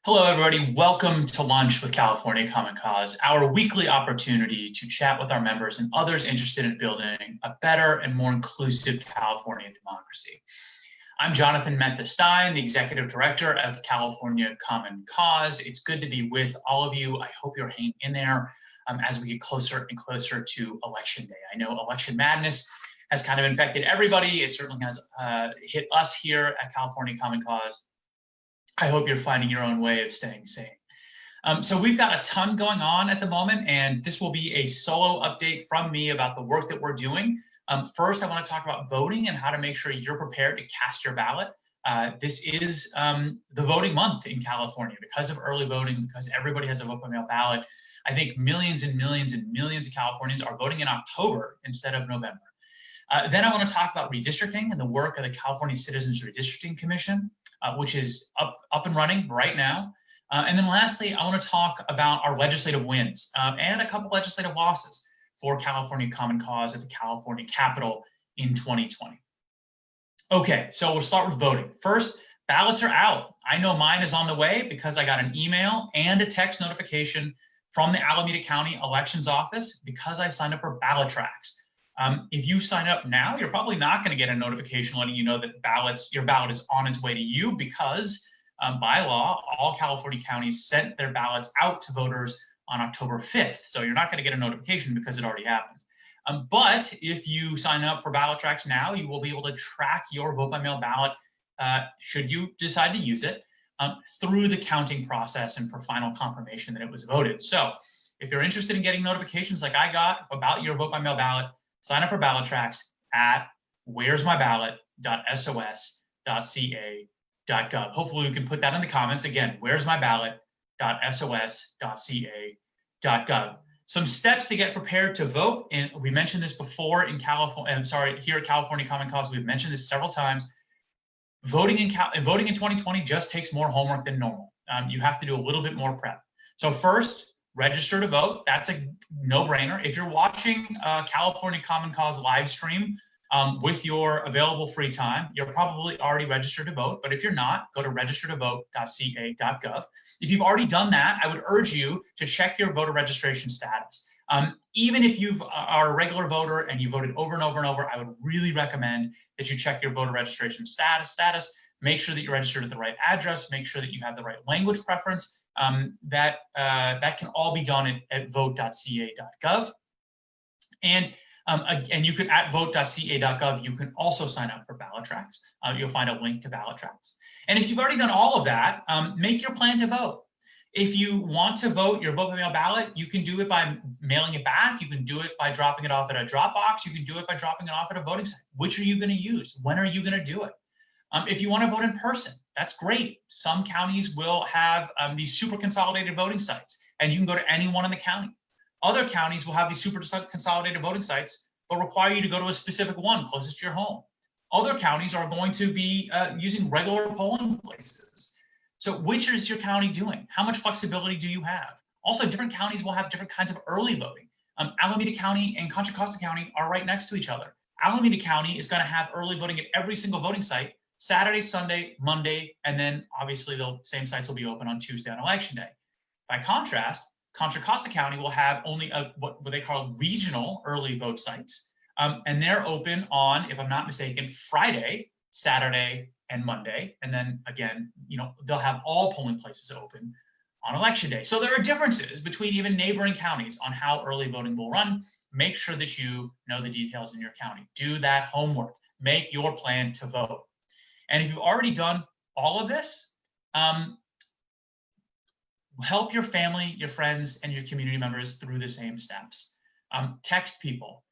Hello, everybody. Welcome to Lunch with California Common Cause, our weekly opportunity to chat with our members and others interested in building a better and more inclusive California democracy. I'm Jonathan Mehta Stein, the Executive Director of California Common Cause. It's good to be with all of you. I hope you're hanging in there as we get closer and closer to Election Day. I know election madness has kind of infected everybody. It certainly has hit us here at California Common Cause. I hope you're finding your own way of staying sane. So we've got a ton going on at the moment, and this will be a solo update from me about the work that we're doing. First, I want to talk about voting and how to make sure you're prepared to cast your ballot. This is the voting month in California because of early voting, because everybody has a vote by mail ballot. I think millions and millions and millions of Californians are voting in October instead of November. Then I want to talk about redistricting and the work of the California Citizens Redistricting Commission, which is up and running right now. And then lastly, I want to talk about our legislative wins and a couple legislative losses for California Common Cause at the California Capitol in 2020. Okay, so we'll start with voting. First, ballots are out. I know mine is on the way because I got an email and a text notification from the Alameda County Elections Office because I signed up for ballot tracks. If you sign up now, you're probably not going to get a notification letting you know that your ballot is on its way to you because by law, all California counties sent their ballots out to voters on October 5th. So you're not going to get a notification because it already happened. But if you sign up for ballot tracks now, you will be able to track your vote by mail ballot should you decide to use it through the counting process and for final confirmation that it was voted. So if you're interested in getting notifications like I got about your vote by mail ballot, sign up for ballot tracks at where'smyballot.sos.ca.gov. Hopefully we can put that in the comments. Again, where'smyballot.sos.ca.gov. Some steps to get prepared to vote. And we mentioned this before in California, here at California Common Cause, we've mentioned this several times. Voting in 2020 just takes more homework than normal. You have to do a little bit more prep. So first, register to vote. That's a no-brainer. If you're watching California Common Cause live stream with your available free time, you're probably already registered to vote. But if you're not, go to registertovote.ca.gov. If you've already done that, I would urge you to check your voter registration status. Even if you are a regular voter and you voted over and over and over, I would really recommend that you check your voter registration status. Make sure that you're registered at the right address. Make sure that you have the right language preference. That can all be done at vote.ca.gov. And you can, at vote.ca.gov, you can also sign up for ballot tracks. You'll find a link to ballot tracks. And if you've already done all of that, make your plan to vote. If you want to vote your vote by mail ballot, you can do it by mailing it back. You can do it by dropping it off at a drop box. You can do it by dropping it off at a voting site. Which are you going to use? When are you going to do it? If you want to vote in person, that's great. Some counties will have these super consolidated voting sites, and you can go to any one in the county. Other counties will have these super consolidated voting sites, but require you to go to a specific one closest to your home. Other counties are going to be using regular polling places. So which is your county doing? How much flexibility do you have? Also, different counties will have different kinds of early voting. Alameda County and Contra Costa County are right next to each other. Alameda County is going to have early voting at every single voting site, Saturday, Sunday, Monday, and then obviously the same sites will be open on Tuesday on Election Day. By contrast, Contra Costa County will have only what they call regional early vote sites, and they're open on, if I'm not mistaken, Friday, Saturday, and Monday. And then again, they'll have all polling places open on Election Day. So there are differences between even neighboring counties on how early voting will run. Make sure that you know the details in your county. Do that homework. Make your plan to vote. And if you've already done all of this, help your family, your friends, and your community members through the same steps. Text people,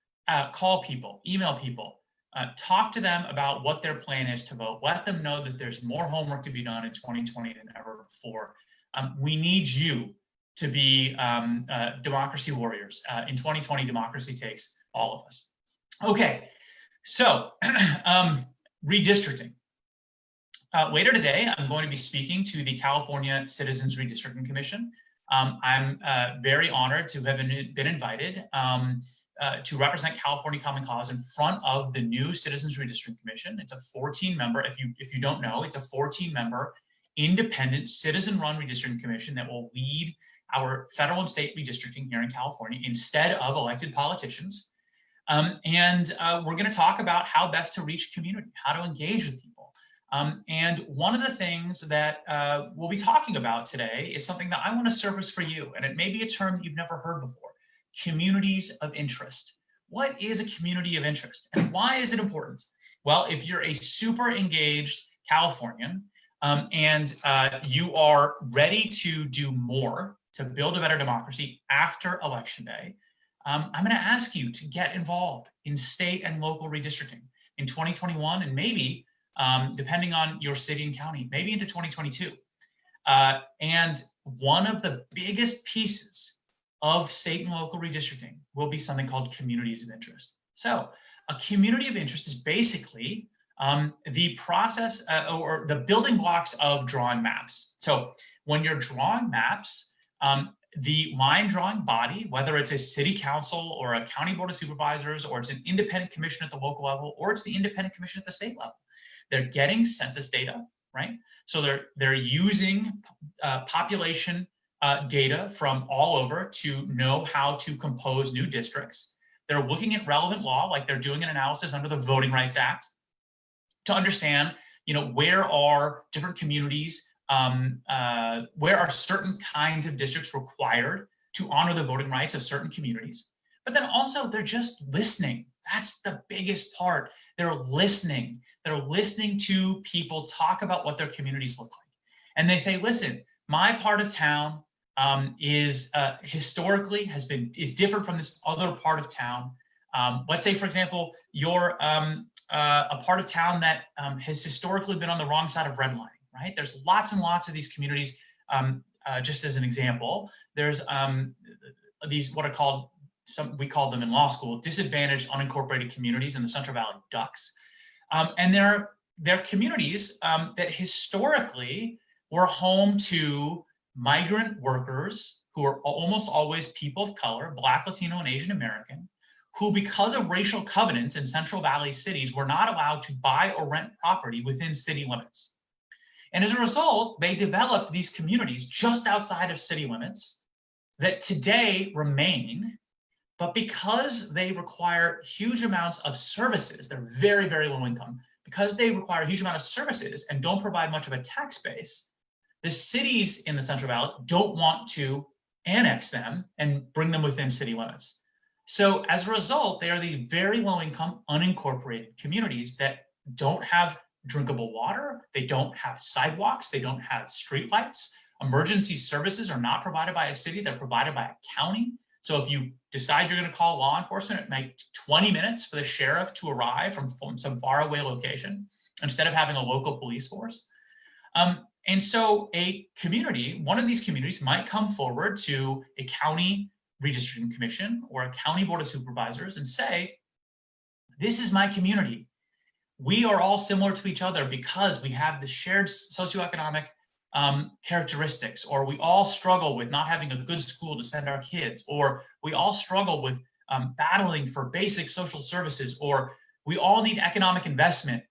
call people, email people, talk to them about what their plan is to vote. Let them know that there's more homework to be done in 2020 than ever before. We need you to be democracy warriors. In 2020, democracy takes all of us. Okay, so redistricting. Later today, I'm going to be speaking to the California Citizens Redistricting Commission. I'm very honored to have been invited to represent California Common Cause in front of the new Citizens Redistricting Commission. It's a 14-member, if you don't know, it's a 14-member independent, citizen-run redistricting commission that will lead our federal and state redistricting here in California instead of elected politicians. We're going to talk about how best to reach community, how to engage with people. And one of the things that we'll be talking about today is something that I want to surface for you, and it may be a term that you've never heard before: communities of interest. What is a community of interest, and why is it important? Well, if you're a super engaged Californian and you are ready to do more to build a better democracy after Election Day, I'm going to ask you to get involved in state and local redistricting in 2021, and maybe, depending on your city and county, maybe into 2022. And one of the biggest pieces of state and local redistricting will be something called communities of interest. So a community of interest is basically the process or the building blocks of drawing maps. So when you're drawing maps, the line drawing body, whether it's a city council or a county board of supervisors, or it's an independent commission at the local level, or it's the independent commission at the state level, they're getting census data, right? So they're using population data from all over to know how to compose new districts. They're looking at relevant law, like they're doing an analysis under the Voting Rights Act to understand, where are different communities, where are certain kinds of districts required to honor the voting rights of certain communities. But then also they're just listening. That's the biggest part. They're listening. They're listening to people talk about what their communities look like. And they say, listen, my part of town is historically is different from this other part of town. Let's say, for example, you're a part of town that has historically been on the wrong side of redlining, right? There's lots and lots of these communities. Just as an example, there's these what are called, we call them in law school, disadvantaged unincorporated communities in the Central Valley Ducks. And they're communities that historically were home to migrant workers who are almost always people of color, Black, Latino, and Asian American, who, because of racial covenants in Central Valley cities, were not allowed to buy or rent property within city limits. And as a result, they developed these communities just outside of city limits that today remain, but because they require huge amounts of services, they're very, very low income, because they require a huge amount of services and don't provide much of a tax base, the cities in the Central Valley don't want to annex them and bring them within city limits. So as a result, they are the very low income unincorporated communities that don't have drinkable water, they don't have sidewalks, they don't have streetlights. Emergency services are not provided by a city, they're provided by a county. So if you decide you're going to call law enforcement, it might take 20 minutes for the sheriff to arrive from some faraway location instead of having a local police force. And so a community, one of these communities might come forward to a county redistricting commission or a county board of supervisors and say, this is my community. We are all similar to each other because we have the shared socioeconomic characteristics, or we all struggle with not having a good school to send our kids, or we all struggle with battling for basic social services, or we all need economic investment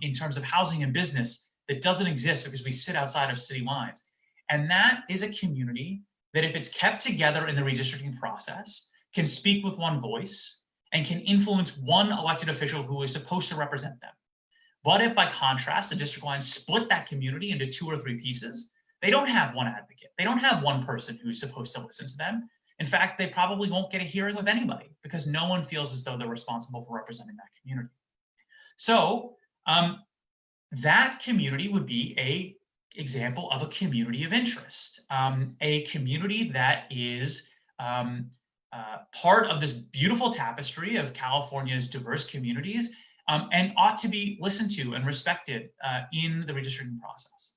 in terms of housing and business that doesn't exist because we sit outside of city lines. And that is a community that, if it's kept together in the redistricting process, can speak with one voice and can influence one elected official who is supposed to represent them. But if, by contrast, the district lines split that community into 2 or 3 pieces, they don't have one advocate. They don't have one person who's supposed to listen to them. In fact, they probably won't get a hearing with anybody because no one feels as though they're responsible for representing that community. So that community would be an example of a community of interest, a community that is part of this beautiful tapestry of California's diverse communities, and ought to be listened to and respected in the redistricting process.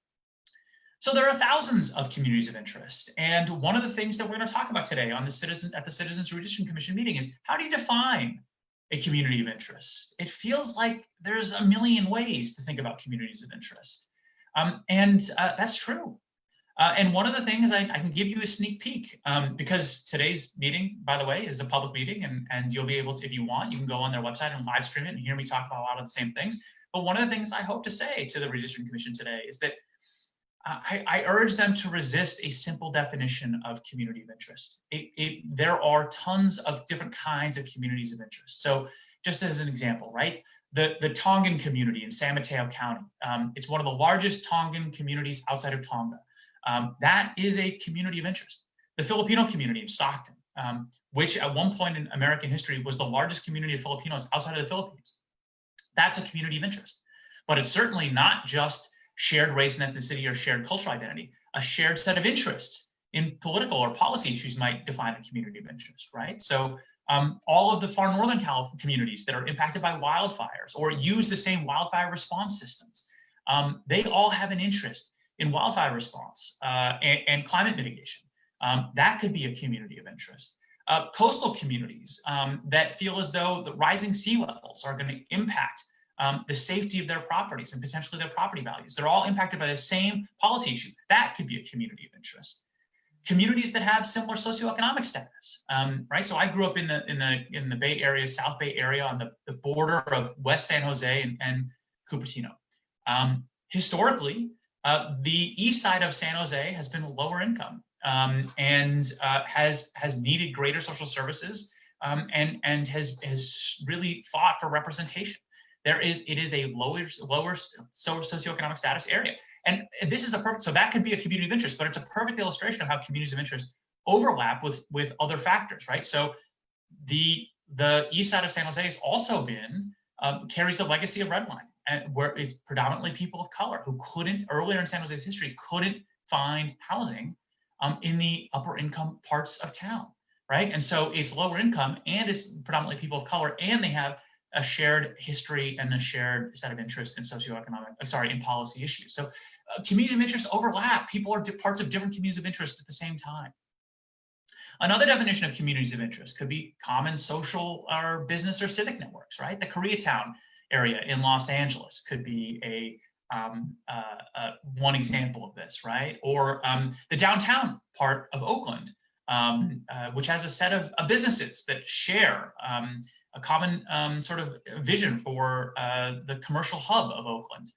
So there are thousands of communities of interest, and one of the things that we're going to talk about today on the Citizens Redistricting Commission meeting is, how do you define a community of interest? It feels like there's a million ways to think about communities of interest, and that's true. And one of the things I can give you a sneak peek, because today's meeting, by the way, is a public meeting, and you'll be able to, if you want, you can go on their website and live stream it and hear me talk about a lot of the same things. But one of the things I hope to say to the Redistricting Commission today is that I urge them to resist a simple definition of community of interest. There are tons of different kinds of communities of interest. So just as an example, right? The Tongan community in San Mateo County. It's one of the largest Tongan communities outside of Tonga. That is a community of interest. The Filipino community in Stockton, which at one point in American history was the largest community of Filipinos outside of the Philippines. That's a community of interest. But it's certainly not just shared race and ethnicity or shared cultural identity. A shared set of interests in political or policy issues might define a community of interest, right? So all of the far northern California communities that are impacted by wildfires or use the same wildfire response systems, they all have an interest in wildfire response and climate mitigation. That could be a community of interest. Coastal communities that feel as though the rising sea levels are going to impact the safety of their properties and potentially their property values. They're all impacted by the same policy issue. That could be a community of interest. Communities that have similar socioeconomic status, right? So I grew up in the Bay Area, South Bay area, on the border of West San Jose and Cupertino. Historically, the east side of San Jose has been lower income and has needed greater social services and has really fought for representation. It is a lower socioeconomic status area. And this is so that could be a community of interest, but it's a perfect illustration of how communities of interest overlap with other factors, right? So the east side of San Jose has also been, carries the legacy of redlining, and where it's predominantly people of color who couldn't, earlier in San Jose's history, couldn't find housing in the upper income parts of town, right? And so it's lower income and it's predominantly people of color, and they have a shared history and a shared set of interests in policy issues. So communities of interest overlap. People are parts of different communities of interest at the same time. Another definition of communities of interest could be common social or business or civic networks, right? The Koreatown area in Los Angeles could be one example of this, right? Or the downtown part of Oakland, which has a set of businesses that share a common sort of vision for the commercial hub of Oakland.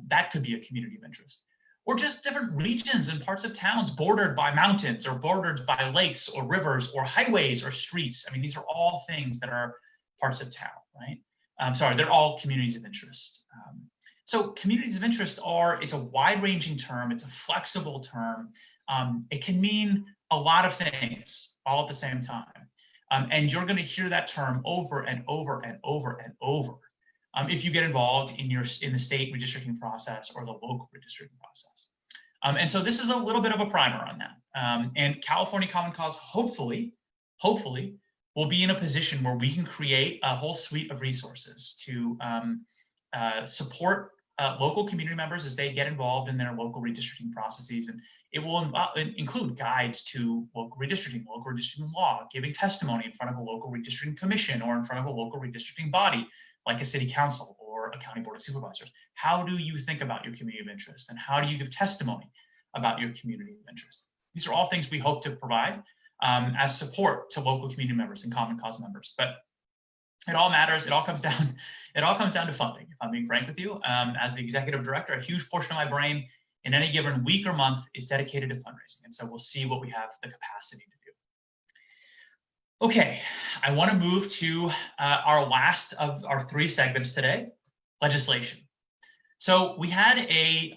That could be a community of interest. Or just different regions and parts of towns bordered by mountains or bordered by lakes or rivers or highways or streets. I mean, these are all things that are parts of town, right? They're all communities of interest. So communities of interest it's a wide-ranging term. It's a flexible term. It can mean a lot of things all at the same time. And you're going to hear that term over and over and over and over if you get involved in the state redistricting process or the local redistricting process. And so this is a little bit of a primer on that. And California Common Cause, hopefully, will be in a position where we can create a whole suite of resources to support local community members as they get involved in their local redistricting processes. And it will include guides to local redistricting law, giving testimony in front of a local redistricting commission or in front of a local redistricting body like a city council or a county board of supervisors. How do you think about your community of interest, and how do you give testimony about your community of interest? These are all things we hope to provide as support to local community members and Common Cause members. But it all matters. It all comes down to funding. If I'm being frank with you, as the executive director, a huge portion of my brain in any given week or month is dedicated to fundraising. And so we'll see what we have the capacity to do. Okay, I want to move to our last of our three segments today, legislation. So we had a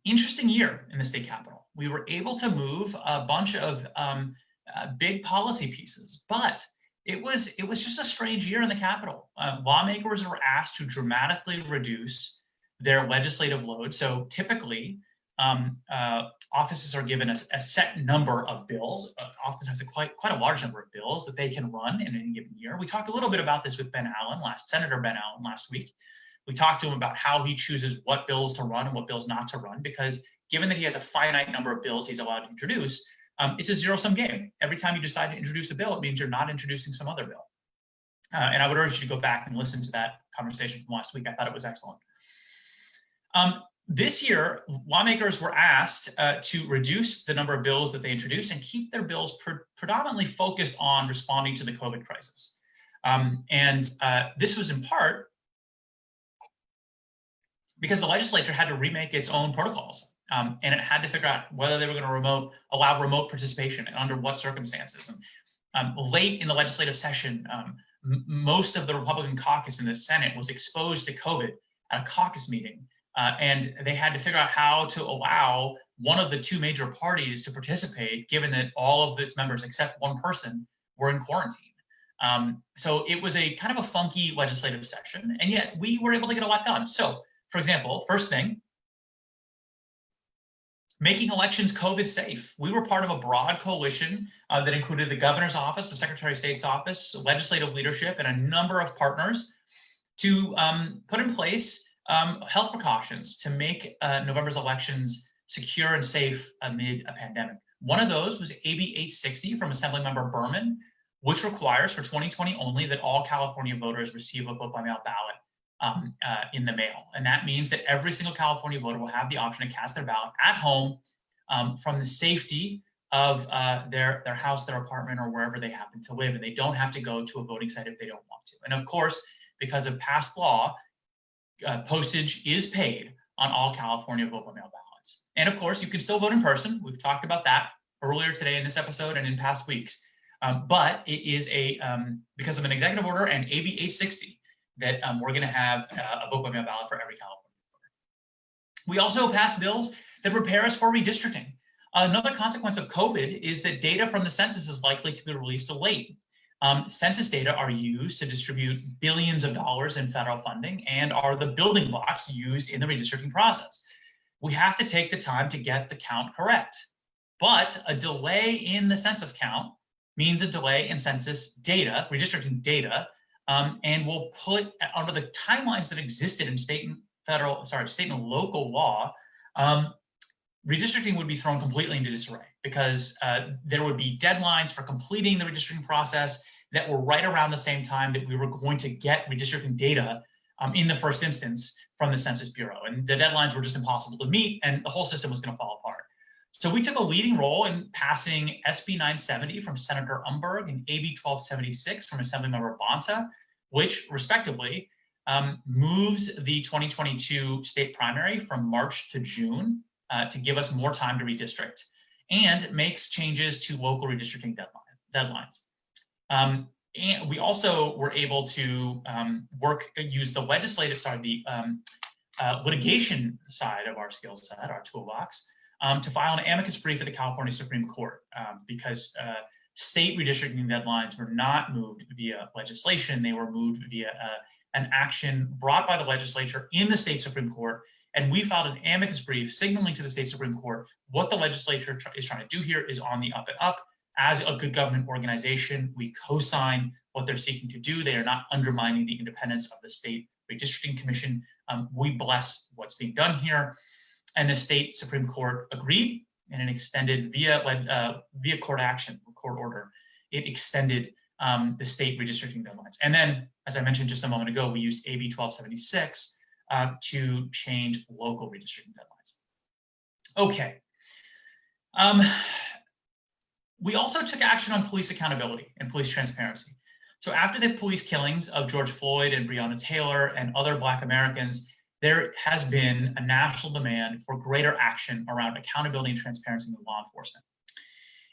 interesting year in the state capitol. We were able to move a bunch of big policy pieces, but it was just a strange year in the Capitol. Lawmakers were asked to dramatically reduce their legislative load. So typically, offices are given a set number of bills, oftentimes quite a large number of bills that they can run in any given year. We talked a little bit about this with Senator Ben Allen last week. We talked to him about how he chooses what bills to run and what bills not to run, because given that he has a finite number of bills he's allowed to introduce, it's a zero-sum game. Every time you decide to introduce a bill, it means you're not introducing some other bill. And I would urge you to go back and listen to that conversation from last week. I thought it was excellent. This year, lawmakers were asked to reduce the number of bills that they introduced and keep their bills predominantly focused on responding to the COVID crisis. This was in part because the legislature had to remake its own protocols and it had to figure out whether they were going to allow remote participation and under what circumstances. And late in the legislative session, most of the Republican caucus in the Senate was exposed to COVID at a caucus meeting, and they had to figure out how to allow one of the two major parties to participate, given that all of its members, except one person, were in quarantine. So it was a kind of a funky legislative session, and yet we were able to get a lot done. So, for example, first thing, making elections COVID safe. We were part of a broad coalition that included the governor's office, the Secretary of State's office, legislative leadership, and a number of partners to put in place health precautions to make November's elections secure and safe amid a pandemic. One of those was AB 860 from Assemblymember Berman, which requires for 2020 only that all California voters receive a vote-by-mail ballot in the mail. And that means that every single California voter will have the option to cast their ballot at home from the safety of their house, their apartment, or wherever they happen to live. And they don't have to go to a voting site if they don't want to. And of course, because of past law, postage is paid on all California vote-by-mail ballots. And of course, you can still vote in person. We've talked about that earlier today in this episode and in past weeks. But it is because of an executive order and AB 860 that we're going to have a vote-by-mail ballot for every California voter. We also passed bills that prepare us for redistricting. Another consequence of COVID is that data from the census is likely to be released late. Census data are used to distribute billions of dollars in federal funding and are the building blocks used in the redistricting process. We have to take the time to get the count correct. But a delay in the census count means a delay in census data, redistricting data, and will put under the timelines that existed in state and local law, redistricting would be thrown completely into disarray because there would be deadlines for completing the redistricting process that were right around the same time that we were going to get redistricting data in the first instance from the Census Bureau. And the deadlines were just impossible to meet, and the whole system was going to fall apart. So we took a leading role in passing SB 970 from Senator Umberg and AB 1276 from Assemblymember Bonta, which respectively moves the 2022 state primary from March to June to give us more time to redistrict, and makes changes to local redistricting deadlines. And we also were able to use the litigation side of our skill set, our toolbox, to file an amicus brief at the California Supreme Court because state redistricting deadlines were not moved via legislation. They were moved via an action brought by the legislature in the state Supreme Court. And we filed an amicus brief signaling to the state Supreme Court what the legislature is trying to do here is on the up and up. As a good government organization, we co-sign what they're seeking to do. They are not undermining the independence of the state redistricting commission. We bless what's being done here. And the state Supreme Court agreed, and it extended via court action, court order. It extended the state redistricting deadlines. And then, as I mentioned just a moment ago, we used AB 1276 to change local redistricting deadlines. Okay. We also took action on police accountability and police transparency. So after the police killings of George Floyd and Breonna Taylor and other Black Americans, there has been a national demand for greater action around accountability and transparency in law enforcement.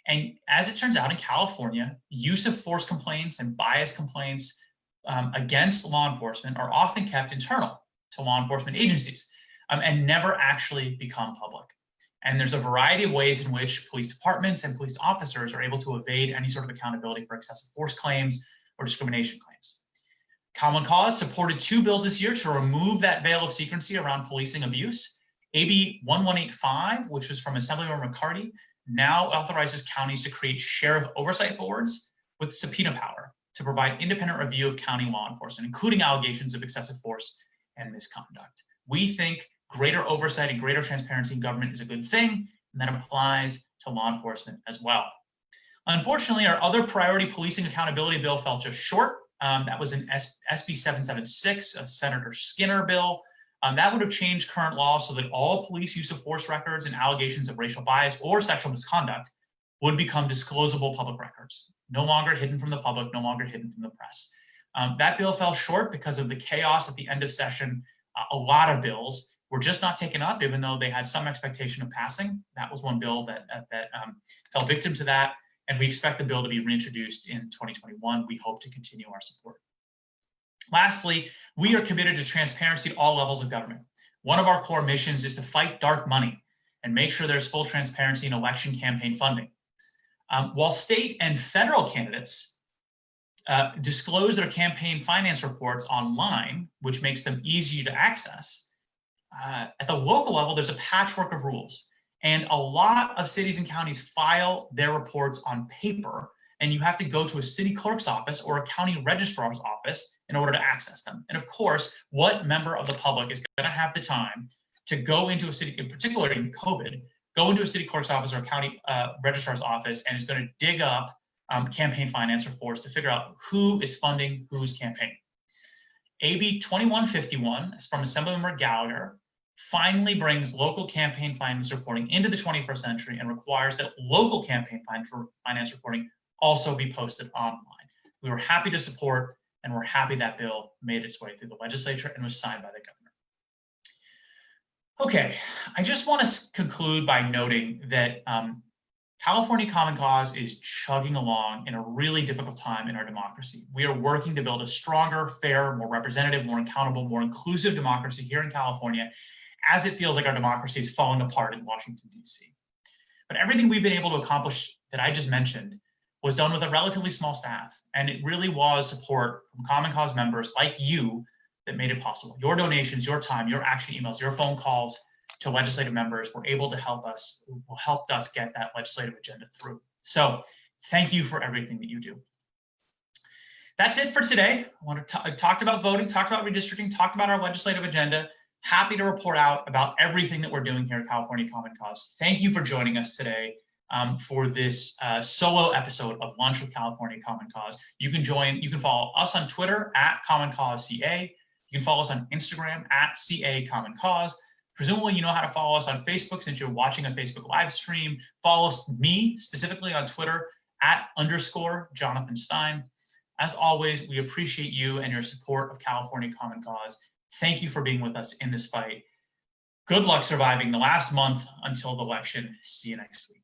And as it turns out in California, use of force complaints and bias complaints against law enforcement are often kept internal to law enforcement agencies and never actually become public. And there's a variety of ways in which police departments and police officers are able to evade any sort of accountability for excessive force claims or discrimination claims. Common Cause supported 2 bills this year to remove that veil of secrecy around policing abuse. AB 1185, which was from Assemblymember McCarty, now authorizes counties to create sheriff oversight boards with subpoena power to provide independent review of county law enforcement, including allegations of excessive force and misconduct. We think greater oversight and greater transparency in government is a good thing, and that applies to law enforcement as well. Unfortunately, our other priority policing accountability bill fell just short. That was an SB 776, a Senator Skinner bill. That would have changed current law so that all police use of force records and allegations of racial bias or sexual misconduct would become disclosable public records, no longer hidden from the public, no longer hidden from the press. That bill fell short because of the chaos at the end of session. A lot of bills were just not taken up, even though they had some expectation of passing. That was one bill that fell victim to that, and we expect the bill to be reintroduced in 2021. We hope to continue our support. Lastly, we are committed to transparency at all levels of government. One of our core missions is to fight dark money and make sure there's full transparency in election campaign funding. While state and federal candidates disclose their campaign finance reports online, which makes them easier to access, at the local level, there's a patchwork of rules. And a lot of cities and counties file their reports on paper, and you have to go to a city clerk's office or a county registrar's office in order to access them. And of course, what member of the public is going to have the time to go into a city, in particular in COVID, go into a city clerk's office or a county registrar's office and is going to dig up campaign finance reports to figure out who is funding whose campaign. AB 2151 from Assemblymember Gallagher finally brings local campaign finance reporting into the 21st century and requires that local campaign finance reporting also be posted online. We were happy to support, and we're happy that bill made its way through the legislature and was signed by the governor. Okay, I just want to conclude by noting that California Common Cause is chugging along in a really difficult time in our democracy. We are working to build a stronger, fairer, more representative, more accountable, more inclusive democracy here in California, as it feels like our democracy is falling apart in Washington, D.C. But everything we've been able to accomplish that I just mentioned was done with a relatively small staff, and it really was support from Common Cause members like you that made it possible. Your donations, your time, your action emails, your phone calls to legislative members were able to helped us get that legislative agenda through. So thank you for everything that you do. That's it for today. I want to talked about voting, talked about redistricting, talked about our legislative agenda. Happy to report out about everything that we're doing here at California Common Cause. Thank you for joining us today for this solo episode of Lunch with California Common Cause. You can follow us on Twitter at Common Cause CA. You can follow us on Instagram at CA Common Cause. Presumably you know how to follow us on Facebook since you're watching a Facebook live stream. Follow me specifically on Twitter at _Jonathan Stein. As always, we appreciate you and your support of California Common Cause. Thank you for being with us in this fight. Good luck surviving the last month until the election. See you next week.